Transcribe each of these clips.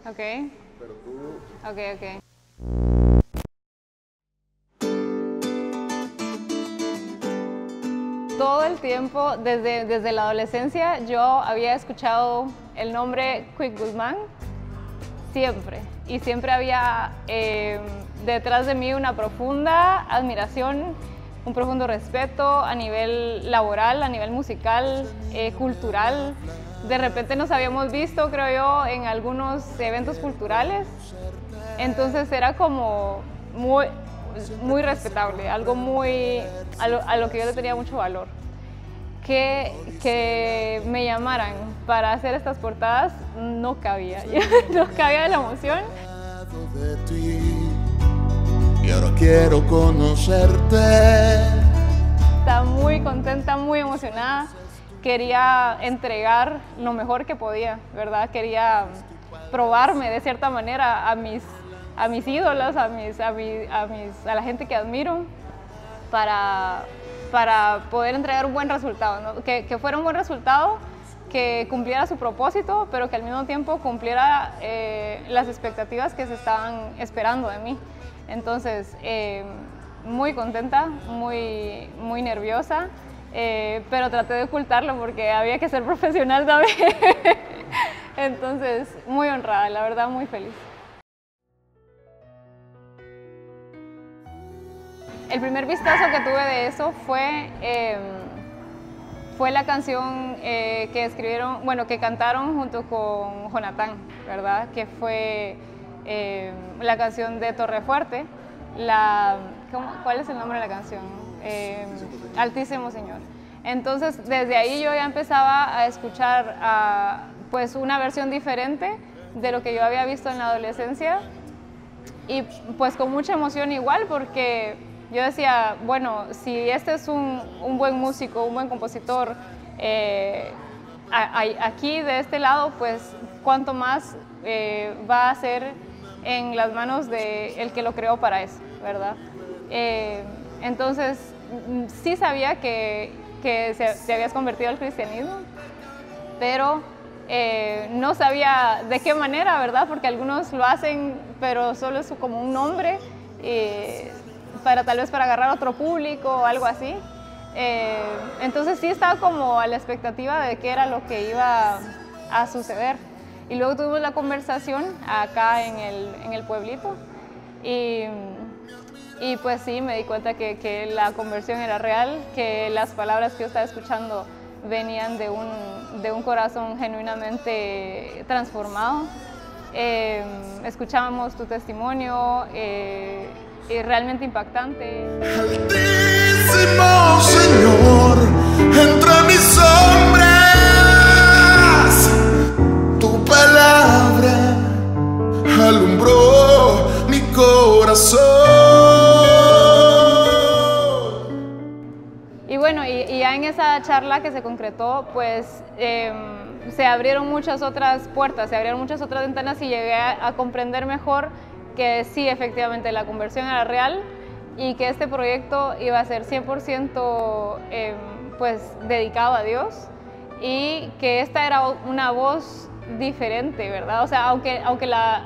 Ok. Pero tú... Ok, ok. Todo el tiempo, desde la adolescencia, yo había escuchado el nombre Quick Guzmán, siempre. Y siempre había detrás de mí una profunda admiración, un profundo respeto a nivel laboral, a nivel musical, cultural. De repente nos habíamos visto, creo yo, en algunos eventos culturales. Entonces era como muy respetable, algo muy a lo que yo le tenía mucho valor. Que me llamaran para hacer estas portadas no cabía, no cabía de la emoción. De ti, y ahora quiero conocerte. Estaba muy contenta, muy emocionada. Quería entregar lo mejor que podía, ¿verdad? Quería probarme de cierta manera a mis ídolos, a la gente que admiro, para poder entregar un buen resultado, ¿no? Que fuera un buen resultado, que cumpliera su propósito, pero que al mismo tiempo cumpliera las expectativas que se estaban esperando de mí. Entonces, muy contenta, muy nerviosa, pero traté de ocultarlo porque había que ser profesional también. Entonces, muy honrada, la verdad, muy feliz. El primer vistazo que tuve de eso fue la canción que escribieron, bueno, que cantaron junto con Jonathan, ¿verdad? Que fue la canción de Torrefuerte. ¿Cuál es el nombre de la canción? Altísimo Señor. Entonces, desde ahí yo ya empezaba a escuchar pues una versión diferente de lo que yo había visto en la adolescencia, y pues con mucha emoción igual, porque yo decía, bueno, si este es un buen músico, un buen compositor, aquí de este lado, pues cuánto más va a ser en las manos del que lo creó para eso, ¿verdad? Entonces, sí sabía que te habías convertido al cristianismo, pero no sabía de qué manera, ¿verdad? Porque algunos lo hacen, pero solo es como un nombre, tal vez para agarrar otro público o algo así. Entonces sí estaba como a la expectativa de qué era lo que iba a suceder. Y luego tuvimos la conversación acá en el pueblito, y pues sí, me di cuenta que la conversión era real, que las palabras que yo estaba escuchando venían de un corazón genuinamente transformado. Escuchábamos tu testimonio, realmente impactante. Altísimo Señor, entre mis hombres, tu palabra alumbró mi corazón. Y bueno, y ya en esa charla que se concretó, pues se abrieron muchas otras puertas, se abrieron muchas otras ventanas, y llegué a comprender mejor que sí, efectivamente, la conversión era real, y que este proyecto iba a ser 100% pues dedicado a Dios, y que esta era una voz diferente, ¿verdad? O sea, aunque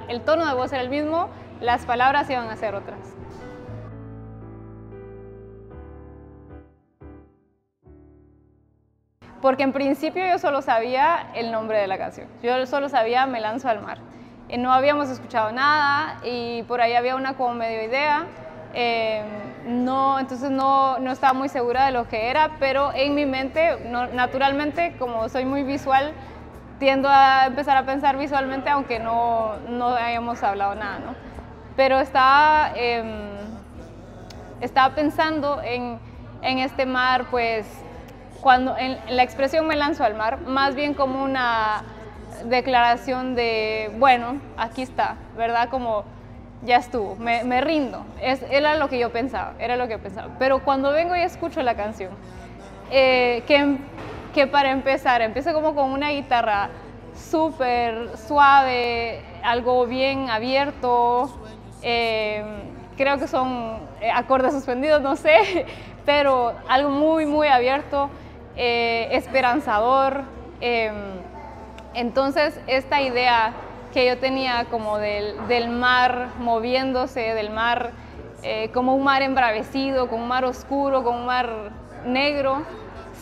el tono de voz era el mismo, las palabras iban a ser otras. Porque en principio yo solo sabía el nombre de la canción, yo solo sabía Me lanzo al mar. No habíamos escuchado nada, y por ahí había una como medio idea, entonces no estaba muy segura de lo que era, pero en mi mente, naturalmente, como soy muy visual, tiendo a empezar a pensar visualmente, aunque no hayamos hablado nada, ¿no? Pero estaba pensando en este mar, pues, cuando en la expresión Me lanzo al mar, más bien como una declaración de, bueno, aquí está, ¿verdad? Como, ya estuvo, me rindo. Era lo que yo pensaba, Pero cuando vengo y escucho la canción, que para empezar, empieza como con una guitarra súper suave, algo bien abierto, creo que son acordes suspendidos, no sé, pero algo muy abierto, esperanzador. Entonces esta idea que yo tenía como del mar moviéndose, del mar como un mar embravecido, como un mar oscuro, como un mar negro,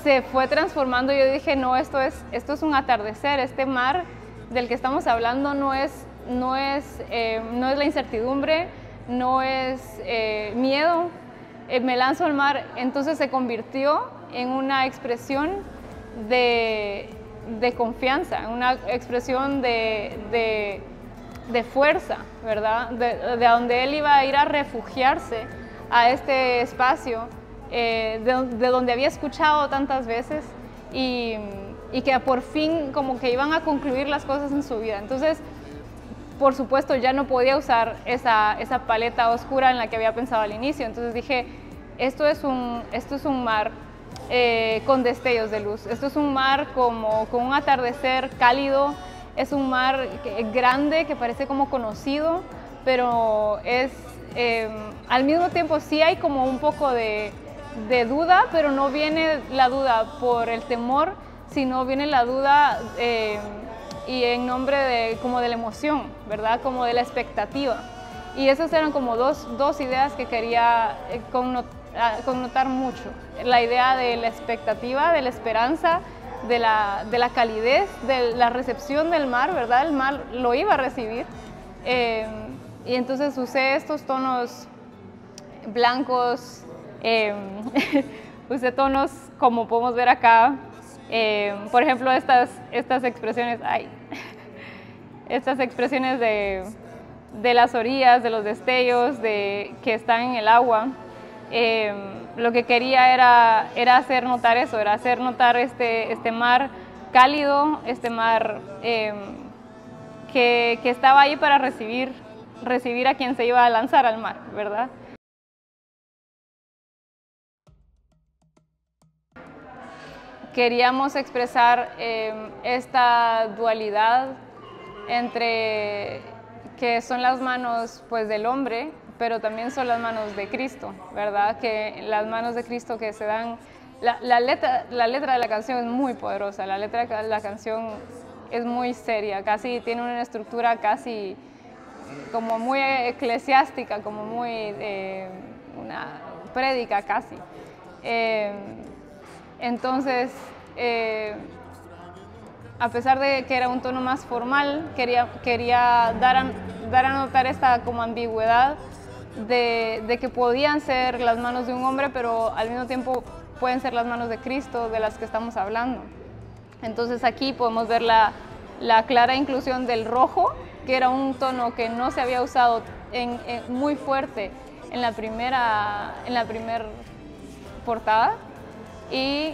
se fue transformando. Yo dije, no, esto es un atardecer. Este mar del que estamos hablando no es la incertidumbre, no es miedo. Me lanzo al mar. Entonces se convirtió en una expresión de confianza, en una expresión de fuerza, ¿verdad? De donde él iba a ir a refugiarse a este espacio de donde había escuchado tantas veces y que por fin como que iban a concluir las cosas en su vida. Entonces, por supuesto, ya no podía usar esa paleta oscura en la que había pensado al inicio. Entonces dije, esto es un mar con destellos de luz. Esto es un mar con un atardecer cálido. Es un mar grande que parece como conocido, pero es al mismo tiempo sí hay como un poco de duda, pero no viene la duda por el temor, sino viene la duda y en nombre como de la emoción, ¿verdad? Como de la expectativa. Y esas eran como dos ideas que quería connotar mucho. La idea de la expectativa, de la esperanza, de la calidez, de la recepción del mar, ¿verdad? El mar lo iba a recibir. Y entonces usé estos tonos blancos, usé tonos como podemos ver acá. Por ejemplo, estas expresiones, estas expresiones de las orillas, de los destellos que están en el agua. Lo que quería era hacer notar eso, era hacer notar este mar cálido, este mar que estaba ahí para recibir a quien se iba a lanzar al mar, ¿verdad? Queríamos expresar esta dualidad entre que son las manos pues del hombre, pero también son las manos de Cristo, ¿verdad? Que las manos de Cristo que se dan... La letra de la canción es muy poderosa, la letra de la canción es muy seria, casi tiene una estructura casi como muy eclesiástica, como muy una prédica casi. Entonces, a pesar de que era un tono más formal, quería dar a notar esta como ambigüedad de que podían ser las manos de un hombre, pero al mismo tiempo pueden ser las manos de Cristo de las que estamos hablando. Entonces aquí podemos ver la clara inclusión del rojo, que era un tono que no se había usado muy fuerte en la primera portada, y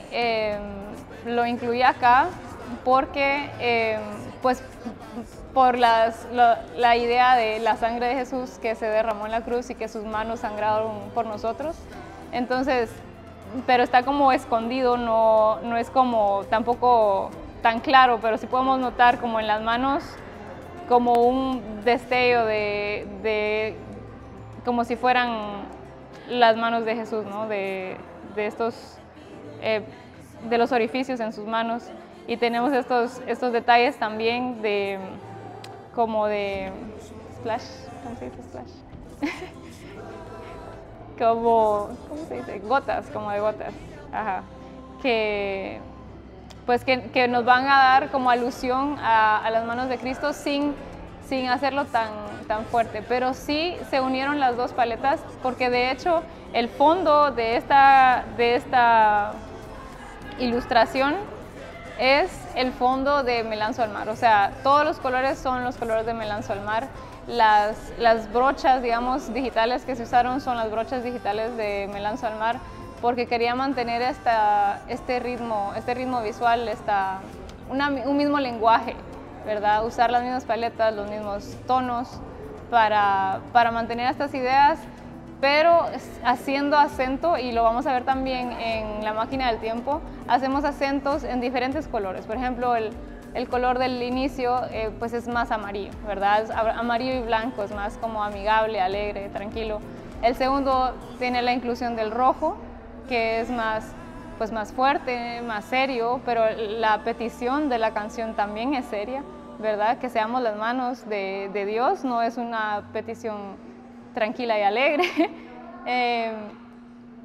lo incluí acá porque pues por la idea de la sangre de Jesús que se derramó en la cruz y que sus manos sangraron por nosotros. Entonces, pero está como escondido, no es como tampoco tan claro, pero sí podemos notar como en las manos como un destello de como si fueran las manos de Jesús, ¿no? De estos de los orificios en sus manos, y tenemos estos detalles también como de splash, ¿cómo se dice splash? ¿Cómo se dice? Gotas, como de gotas, ajá, que nos van a dar como alusión a las manos de Cristo sin hacerlo tan fuerte, pero sí se unieron las dos paletas, porque de hecho el fondo de esta ilustración es el fondo de Me lanzo al mar. O sea, todos los colores son los colores de Me lanzo al mar. Las brochas, digamos, digitales que se usaron son las brochas digitales de Me lanzo al mar, porque quería mantener este ritmo visual, un mismo lenguaje, ¿verdad? Usar las mismas paletas, los mismos tonos para mantener estas ideas, pero haciendo acento, y lo vamos a ver también en la máquina del tiempo, hacemos acentos en diferentes colores. Por ejemplo, el color del inicio pues es más amarillo, ¿verdad? Es amarillo y blanco, es más como amigable, alegre, tranquilo. El segundo tiene la inclusión del rojo, que es más fuerte, más serio, pero la petición de la canción también es seria, ¿verdad? Que seamos las manos de Dios, no es una petición tranquila y alegre.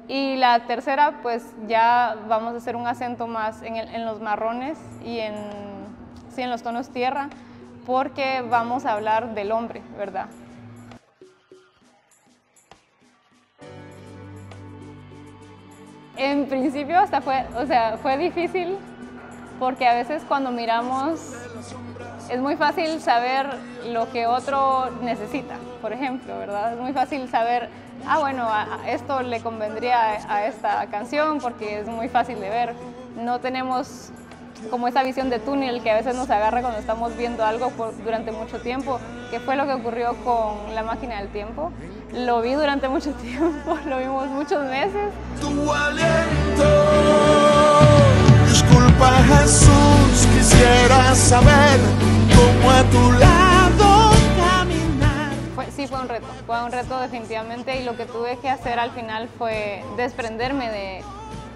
Y la tercera, pues ya vamos a hacer un acento más en los marrones y en los tonos tierra, porque vamos a hablar del hombre, ¿verdad? En principio hasta fue difícil, porque a veces cuando miramos es muy fácil saber lo que otro necesita, por ejemplo, ¿verdad? Es muy fácil saber, bueno, esto le convendría a esta canción porque es muy fácil de ver. No tenemos como esa visión de túnel que a veces nos agarra cuando estamos viendo algo durante mucho tiempo, que fue lo que ocurrió con La Máquina del Tiempo. Lo vi durante mucho tiempo, lo vimos muchos meses. Tu aliento, disculpa Jesús, quisiera saber cómo a tu lado caminar. Sí, fue un reto definitivamente, y lo que tuve que hacer al final fue desprenderme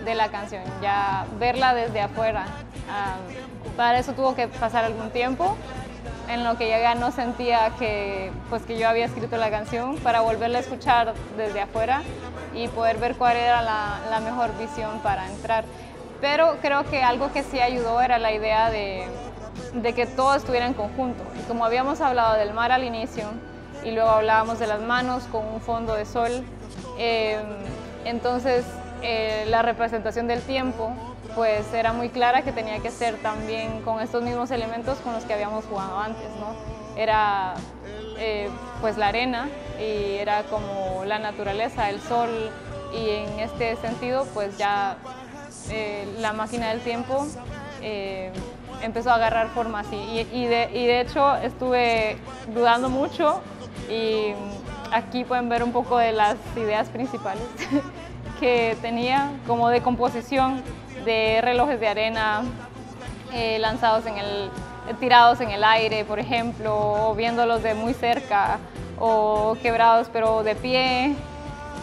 de la canción, ya verla desde afuera. Para eso tuvo que pasar algún tiempo en lo que yo ya no sentía que yo había escrito la canción, para volverla a escuchar desde afuera y poder ver cuál era la mejor visión para entrar. Pero creo que algo que sí ayudó era la idea de que todo estuviera en conjunto. Y como habíamos hablado del mar al inicio y luego hablábamos de las manos con un fondo de sol, entonces la representación del tiempo pues era muy clara que tenía que ser también con estos mismos elementos con los que habíamos jugado antes, ¿no? Era pues la arena, y era como la naturaleza, el sol, y en este sentido pues ya La Máquina del Tiempo empezó a agarrar forma así, y de hecho estuve dudando mucho, y aquí pueden ver un poco de las ideas principales que tenía, como de composición, de relojes de arena lanzados tirados en el aire, por ejemplo, o viéndolos de muy cerca, o quebrados pero de pie,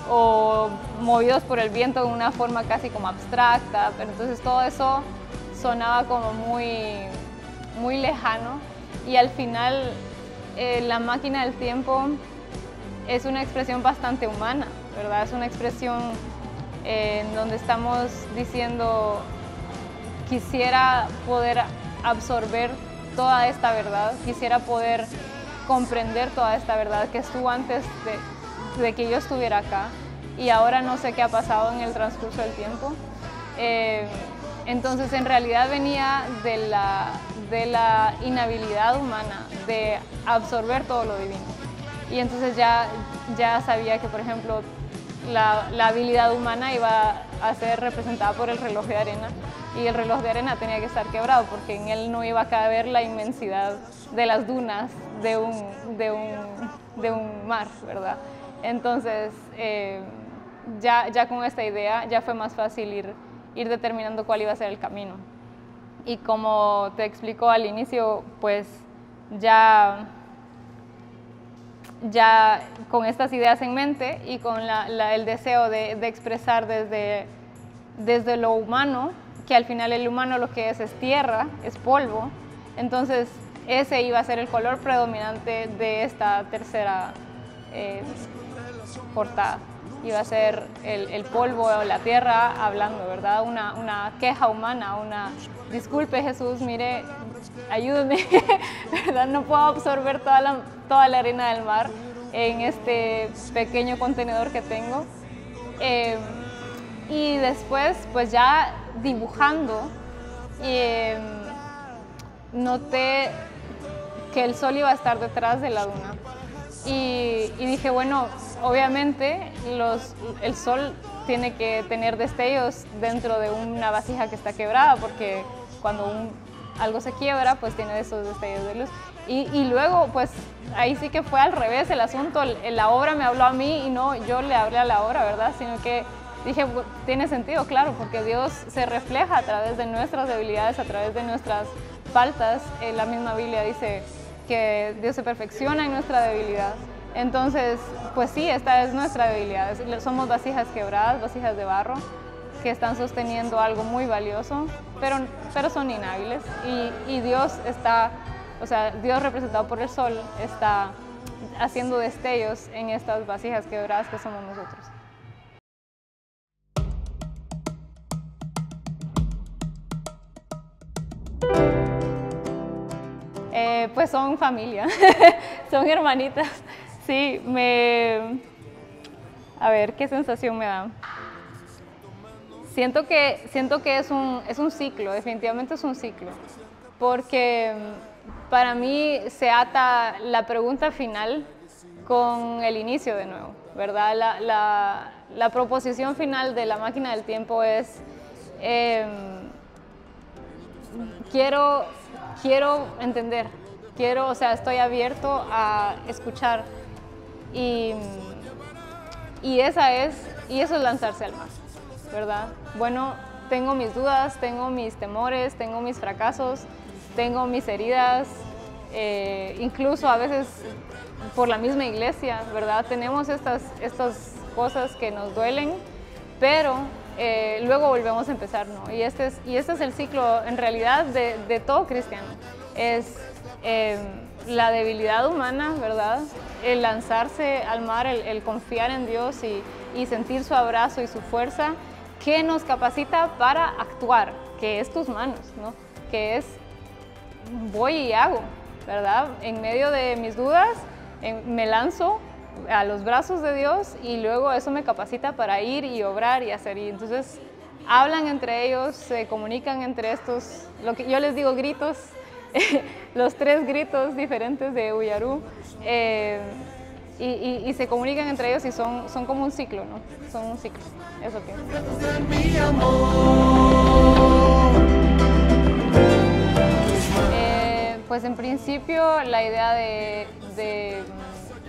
o movidos por el viento de una forma casi como abstracta. Pero entonces todo eso sonaba como muy lejano, y al final La Máquina del Tiempo es una expresión bastante humana, ¿verdad? Es una expresión en donde estamos diciendo, quisiera poder absorber toda esta verdad, quisiera poder comprender toda esta verdad que estuvo antes de que yo estuviera acá, y ahora no sé qué ha pasado en el transcurso del tiempo. Entonces en realidad venía de la inhabilidad humana de absorber todo lo divino, y entonces ya sabía que, por ejemplo, la habilidad humana iba a ser representada por el reloj de arena, y el reloj de arena tenía que estar quebrado porque en él no iba a caber la inmensidad de las dunas de un mar, ¿verdad? Entonces ya con esta idea ya fue más fácil ir determinando cuál iba a ser el camino. Y como te explico al inicio, pues ya con estas ideas en mente y con el deseo de expresar desde lo humano, que al final el humano lo que es tierra, es polvo, entonces ese iba a ser el color predominante de esta tercera portada. Iba a ser el polvo o la tierra hablando, ¿verdad? Una queja humana, disculpe Jesús, mire, ayúdeme, ¿verdad? No puedo absorber toda la arena del mar en este pequeño contenedor que tengo. Y después, pues ya dibujando, noté que el sol iba a estar detrás de la luna. Y dije, bueno, obviamente el sol tiene que tener destellos dentro de una vasija que está quebrada, porque cuando algo se quiebra, pues tiene esos destellos de luz. Y luego, pues ahí sí que fue al revés el asunto. La obra me habló a mí y no yo le hablé a la obra, ¿verdad? Sino que dije, tiene sentido, claro, porque Dios se refleja a través de nuestras debilidades, a través de nuestras faltas. La misma Biblia dice que Dios se perfecciona en nuestra debilidad. Entonces, pues sí, esta es nuestra debilidad. Somos vasijas quebradas, vasijas de barro, que están sosteniendo algo muy valioso, pero son inhábiles. Y Dios está o sea, Dios representado por el sol está haciendo destellos en estas vasijas quebradas que somos nosotros. Pues son familia, son hermanitas. Sí, a ver, ¿qué sensación me da? Siento que es un ciclo, definitivamente es un ciclo, porque para mí se ata la pregunta final con el inicio de nuevo, ¿verdad? La proposición final de la máquina del tiempo es, quiero entender, o sea, estoy abierto a escuchar y eso es lanzarse al mar, ¿verdad? Bueno, tengo mis dudas, tengo mis temores, tengo mis fracasos, tengo mis heridas, incluso a veces por la misma iglesia, ¿verdad? Tenemos estas cosas que nos duelen, pero luego volvemos a empezar, ¿no? Y este es el ciclo en realidad de todo cristiano. Es la debilidad humana, ¿verdad? El lanzarse al mar, el confiar en Dios y sentir su abrazo y su fuerza que nos capacita para actuar, que es tus manos, ¿no? Que es voy y hago, ¿verdad? En medio de mis dudas me lanzo a los brazos de Dios y luego eso me capacita para ir y obrar y hacer. Y entonces hablan entre ellos, se comunican entre estos, lo que yo les digo gritos, los 3 gritos diferentes de Ullharú, y se comunican entre ellos y son como un ciclo, ¿no? Son un ciclo, eso que pues en principio la idea de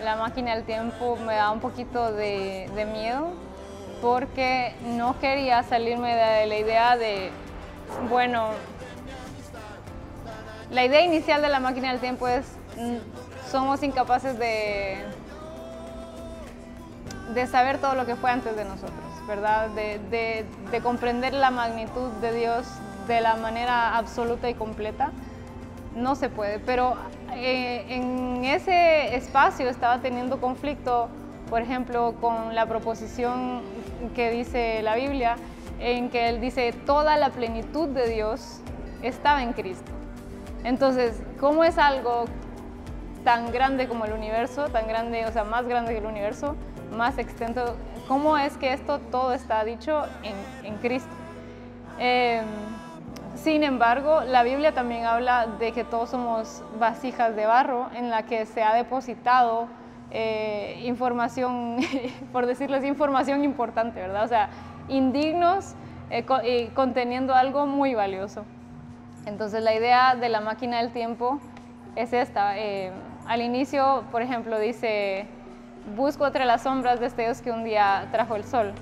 la máquina del tiempo me da un poquito de miedo, porque no quería salirme de la idea de, bueno, la idea inicial de la máquina del tiempo es, somos incapaces de saber todo lo que fue antes de nosotros, ¿verdad? De comprender la magnitud de Dios de la manera absoluta y completa. No se puede, pero en ese espacio estaba teniendo conflicto, por ejemplo, con la proposición que dice la Biblia, en que él dice, toda la plenitud de Dios estaba en Cristo. Entonces, ¿cómo es algo tan grande como el universo, tan grande, o sea, más grande que el universo, más extenso, cómo es que esto todo está dicho en Cristo? Sin embargo, la Biblia también habla de que todos somos vasijas de barro en la que se ha depositado información, por decirlo así, información importante, ¿verdad? O sea, indignos y conteniendo algo muy valioso. Entonces, la idea de la máquina del tiempo es esta. Al inicio, por ejemplo, dice, busco entre las sombras destellos que un día trajo el sol.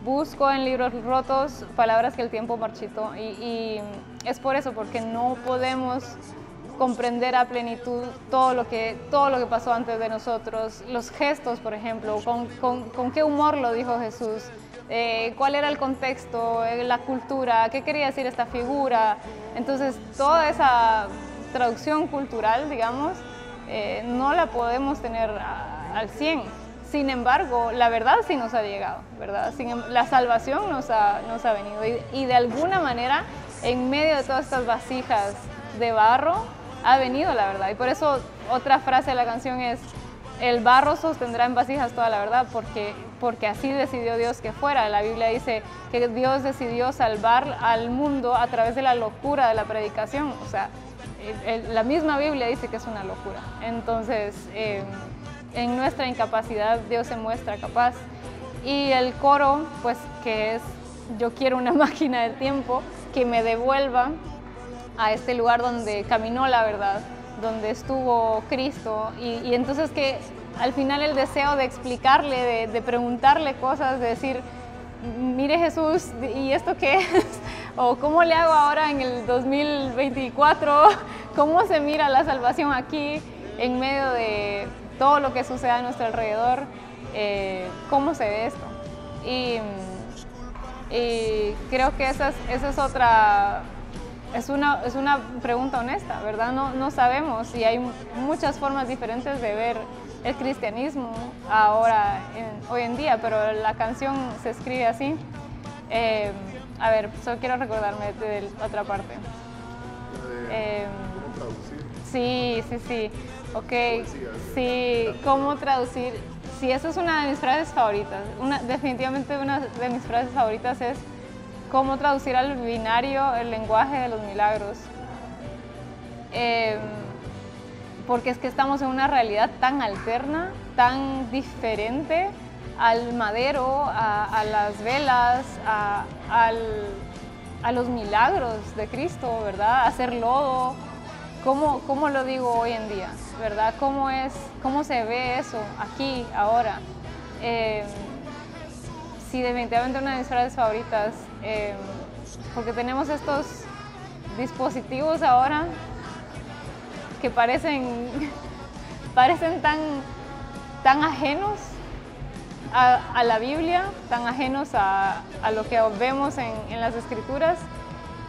Busco en libros rotos palabras que el tiempo marchitó, y es por eso, porque no podemos comprender a plenitud todo lo que pasó antes de nosotros, los gestos, por ejemplo, con qué humor lo dijo Jesús, cuál era el contexto, la cultura, qué quería decir esta figura. Entonces, toda esa traducción cultural, digamos, no la podemos tener al 100%. Sin embargo, la verdad sí nos ha llegado, ¿verdad? La salvación nos ha venido y de alguna manera, en medio de todas estas vasijas de barro, ha venido la verdad. Y por eso otra frase de la canción es, el barro sostendrá en vasijas toda la verdad, porque así decidió Dios que fuera. La Biblia dice que Dios decidió salvar al mundo a través de la locura de la predicación. O sea, la misma Biblia dice que es una locura. Entonces, en nuestra incapacidad Dios se muestra capaz. Y el coro, pues, que es, yo quiero una máquina del tiempo que me devuelva a este lugar donde caminó la verdad, donde estuvo Cristo, y entonces que al final el deseo de explicarle, de preguntarle cosas, de decir, mire Jesús, ¿y esto qué es? O ¿cómo le hago ahora en el 2024? ¿Cómo se mira la salvación aquí en medio de todo lo que sucede a nuestro alrededor? ¿Cómo se ve esto? Y creo que esa es otra es una pregunta honesta, ¿verdad? No sabemos y hay muchas formas diferentes de ver el cristianismo ahora, hoy en día, pero la canción se escribe así. A ver, solo quiero recordarme de la otra parte. ¿Cómo traducir? Sí. Ok, sí, ¿cómo traducir? Sí, esa es una de mis frases favoritas. Definitivamente una de mis frases favoritas es cómo traducir al binario el lenguaje de los milagros. Porque es que estamos en una realidad tan alterna, tan diferente al madero, a las velas, a los milagros de Cristo, ¿verdad? A hacer lodo. ¿Cómo lo digo hoy en día, verdad? ¿Cómo se ve eso aquí, ahora? Sí, definitivamente una de mis frases favoritas, porque tenemos estos dispositivos ahora que parecen tan ajenos a la Biblia, tan ajenos a lo que vemos en las Escrituras,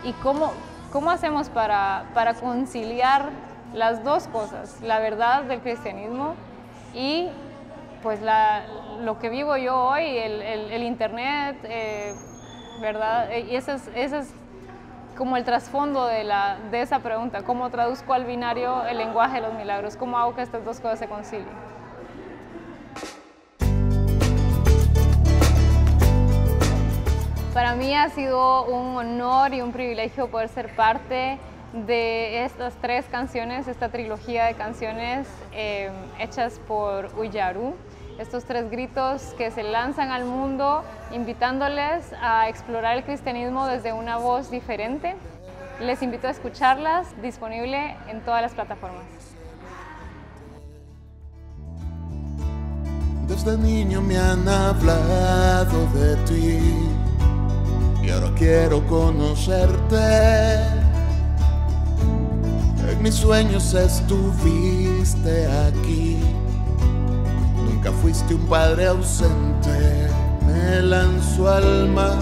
y ¿cómo hacemos para conciliar las dos cosas, la verdad del cristianismo y pues lo que vivo yo hoy, el internet, ¿verdad? Y ese es como el trasfondo de esa pregunta, ¿cómo traduzco al binario el lenguaje de los milagros? ¿Cómo hago que estas dos cosas se concilien? Para mí ha sido un honor y un privilegio poder ser parte de estas 3 canciones, esta trilogía de canciones hechas por Uyaru. Estos 3 gritos que se lanzan al mundo invitándoles a explorar el cristianismo desde una voz diferente. Les invito a escucharlas, disponible en todas las plataformas. Desde niño me han hablado de ti y ahora quiero conocerte. En mis sueños estuviste aquí. Nunca fuiste un padre ausente, me lanzó al mar